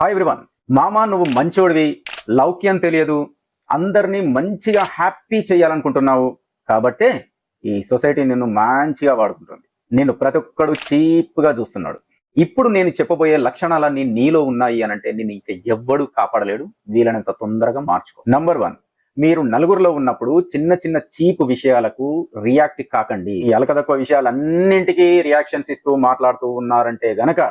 Hi everyone. మామ నువ్వు మంచోడివి, లౌక్యం తెలియదు, అందరినీ మంచిగా హ్యాపీ చేయాలనుకుంటున్నావు కాబట్టే ఈ సొసైటీ నిన్ను మంచిగా వాడుకుంటుంది. నిన్ను ప్రతి ఒక్కడు చీప్గా చూస్తున్నాడు. ఇప్పుడు నేను చెప్పబోయే లక్షణాలన్నీ నీలో ఉన్నాయి అనంటే నిన్ను ఇంకా ఎవ్వడు కాపాడలేడు. వీలైనంత తొందరగా మార్చుకో. నంబర్ 1, మీరు నలుగురిలో ఉన్నప్పుడు చిన్న చిన్న చీప్ విషయాలకు రియాక్ట్ కాకండి. ఈ అలకదక్కువ విషయాలన్నింటికీ రియాక్షన్స్ ఇస్తూ మాట్లాడుతూ ఉన్నారంటే గనక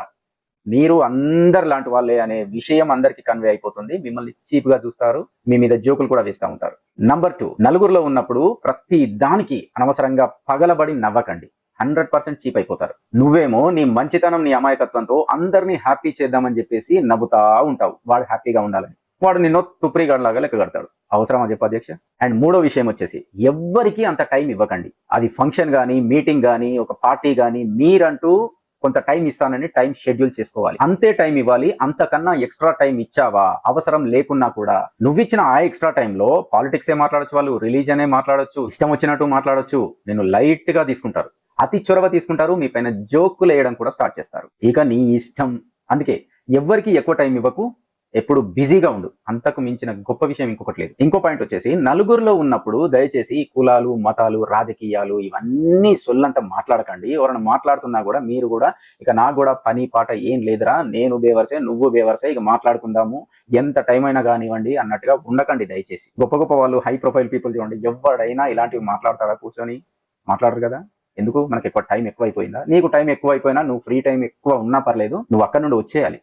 మీరు అందరు లాంటి వాళ్ళే అనే విషయం అందరికి కన్వే అయిపోతుంది. మిమ్మల్ని చీప్ గా చూస్తారు, మీ మీద జోకులు కూడా వేస్తూ ఉంటారు. నంబర్ 2, నలుగురిలో ఉన్నప్పుడు ప్రతి దానికి అనవసరంగా పగలబడి నవ్వకండి. 100% చీప్ అయిపోతారు. నువ్వేమో నీ మంచితనం, నీ అమాయకత్వంతో అందరినీ హ్యాపీ చేద్దామని చెప్పేసి నవ్వుతా ఉంటావు, వాడు హ్యాపీగా ఉండాలని. వాడు నిన్ను తుప్రిగాడిలాగా లెక్క కడతాడు. అవసరమా చెప్పు అధ్యక్ష? అండ్ మూడో విషయం వచ్చేసి, ఎవ్వరికి అంత టైం ఇవ్వకండి. అది ఫంక్షన్ కానీ, మీటింగ్ కానీ, ఒక పార్టీ కానీ, మీరంటూ కొంత టైం ఇస్తానని టైం షెడ్యూల్ చేసుకోవాలి. అంతే టైం ఇవ్వాలి. అంతకన్నా ఎక్స్ట్రా టైం ఇచ్చావా, అవసరం లేకున్నా కూడా నువ్విచ్చిన ఆ ఎక్స్ట్రా టైంలో పాలిటిక్సే మాట్లాడచ్చు, వాళ్ళు రిలీజనే మాట్లాడొచ్చు, ఇష్టం వచ్చినట్టు మాట్లాడొచ్చు. నేను లైట్ గా తీసుకుంటారు, అతి చొరవ తీసుకుంటారు, మీ పైన జోకులు వేయడం కూడా స్టార్ట్ చేస్తారు. ఇక నీ ఇష్టం. అందుకే ఎవ్వరికి ఎక్కువ టైం ఇవ్వకు, ఎప్పుడు బిజీగా ఉండు. అంతకు మించిన గొప్ప విషయం ఇంకొకటి లేదు. ఇంకో పాయింట్ వచ్చేసి, నలుగురిలో ఉన్నప్పుడు దయచేసి కులాలు, మతాలు, రాజకీయాలు ఇవన్నీ సొల్లంట మాట్లాడకండి. ఎవరైనా మాట్లాడుతున్నా కూడా మీరు కూడా ఇక నాకు కూడా పని పాట ఏం లేదురా, నేను బేవర్సే, నువ్వు బేవర్సే, ఇక మాట్లాడుకుందాము, ఎంత టైం అయినా కానివ్వండి అన్నట్టుగా ఉండకండి దయచేసి. గొప్ప గొప్ప వాళ్ళు, హై ప్రొఫైల్ పీపుల్ చూడండి, ఎవరైనా ఇలాంటివి మాట్లాడతారా? కూర్చొని మాట్లాడరు కదా. ఎందుకు? మనకి ఎక్కువ టైం ఎక్కువ అయిపోయిందా? నీకు టైం ఎక్కువ అయిపోయినా, నువ్వు ఫ్రీ టైం ఎక్కువ ఉన్నా పర్లేదు, నువ్వు అక్కడ నుండి వచ్చేయాలి.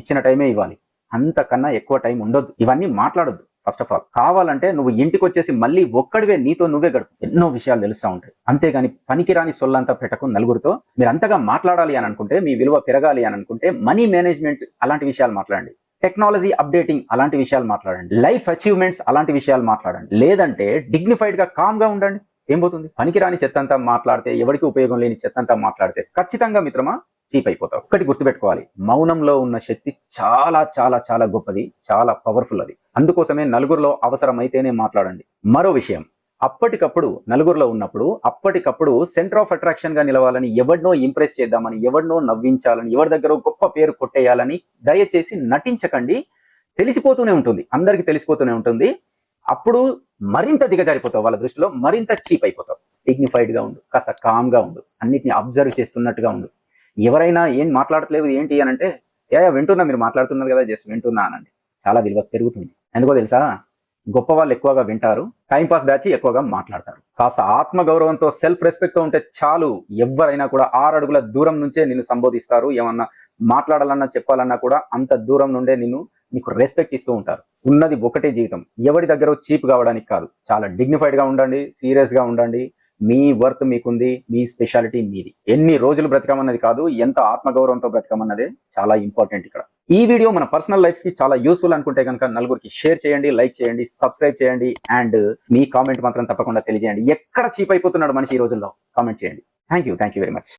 ఇచ్చిన టైమే ఇవ్వాలి, అంతకన్నా ఎక్కువ టైం ఉండొద్దు. ఇవన్నీ మాట్లాడొద్దు. ఫస్ట్ ఆఫ్ ఆల్ కావాలంటే నువ్వు ఇంటికి వచ్చేసి మళ్ళీ ఒక్కడివే నీతో నువ్వే గడుపు. ఎన్నో విషయాలు తెలుస్తూ ఉంటాయి. అంతేగాని పనికిరాని సొల్లంతా పెట్టకు నలుగురితో. మీరు అంతగా మాట్లాడాలి అని అనుకుంటే, మీ విలువ పెరగాలి అని అనుకుంటే, మనీ మేనేజ్మెంట్ అలాంటి విషయాలు మాట్లాడండి, టెక్నాలజీ అప్డేటింగ్ అలాంటి విషయాలు మాట్లాడండి, లైఫ్ అచీవ్మెంట్స్ అలాంటి విషయాలు మాట్లాడండి. లేదంటే డిగ్నిఫైడ్ గా కామ్ గా ఉండండి. ఏం పోతుంది? పనికిరాని చెత్తంతా మాట్లాడితే, ఎవరికి ఉపయోగం లేని చెత్తంతా మాట్లాడితే ఖచ్చితంగా మిత్రమా చీప్ అయిపోతావు. ఒక్కటి గుర్తుపెట్టుకోవాలి, మౌనంలో ఉన్న శక్తి చాలా చాలా చాలా గొప్పది, చాలా పవర్ఫుల్ అది. అందుకోసమే నలుగురిలో అవసరమైతేనే మాట్లాడండి. మరో విషయం, అప్పటికప్పుడు నలుగురిలో ఉన్నప్పుడు అప్పటికప్పుడు సెంటర్ ఆఫ్ అట్రాక్షన్ గా నిలవాలని, ఎవరినో ఇంప్రెస్ చేద్దామని, ఎవరినో నవ్వించాలని, ఎవరి దగ్గర గొప్ప పేరు కొట్టేయాలని దయచేసి నటించకండి. తెలిసిపోతూనే ఉంటుంది, అందరికి తెలిసిపోతూనే ఉంటుంది. అప్పుడు మరింత దిగజారిపోతావు, వాళ్ళ దృష్టిలో మరింత చీప్ అయిపోతావు. డిగ్నిఫైడ్ గా ఉండు, కాస్త కామ్ గా ఉండు, అన్నిటిని అబ్జర్వ్ చేస్తున్నట్టుగా ఉండు. ఎవరైనా ఏం మాట్లాడట్లేదు ఏంటి అని అంటే, వింటున్నా, మీరు మాట్లాడుతున్నారు కదా, జస్ట్ వింటున్నా అనండి. చాలా విలువ పెరుగుతుంది. ఎందుకో తెలుసా? గొప్ప వాళ్ళు ఎక్కువగా వింటారు, టైంపాస్ బ్యాచ్ ఎక్కువగా మాట్లాడతారు. కాస్త ఆత్మగౌరవంతో, సెల్ఫ్ రెస్పెక్ట్ తో ఉంటే చాలు, ఎవరైనా కూడా 6 అడుగుల దూరం నుంచే నిన్ను సంబోధిస్తారు. ఏమన్నా మాట్లాడాలన్నా చెప్పాలన్నా కూడా అంత దూరం నుండే నీకు రెస్పెక్ట్ ఇస్తూ ఉంటారు. ఉన్నది ఒకటే జీవితం, ఎవరి దగ్గర చీప్ కావడానికి కాదు. చాలా డిగ్నిఫైడ్ గా ఉండండి, సీరియస్ గా ఉండండి. మీ వర్త్ మీకుంది, మీ స్పెషాలిటీ మీది. ఎన్ని రోజులు బ్రతకమన్నది కాదు, ఎంత ఆత్మగౌరవంతో బ్రతకమన్నదే చాలా ఇంపార్టెంట్ ఇక్కడ. ఈ వీడియో మన పర్సనల్ లైఫ్ కి చాలా యూస్ఫుల్ అనుకుంటే కనుక నలుగురికి షేర్ చేయండి, లైక్ చేయండి, సబ్స్క్రైబ్ చేయండి, అండ్ మీ కామెంట్ మాత్రం తప్పకుండా తెలియజేయండి. ఎక్కడ చీప్ అయిపోతున్నాడు మనిషి ఈ రోజుల్లో? కామెంట్ చేయండి. Thank you very much.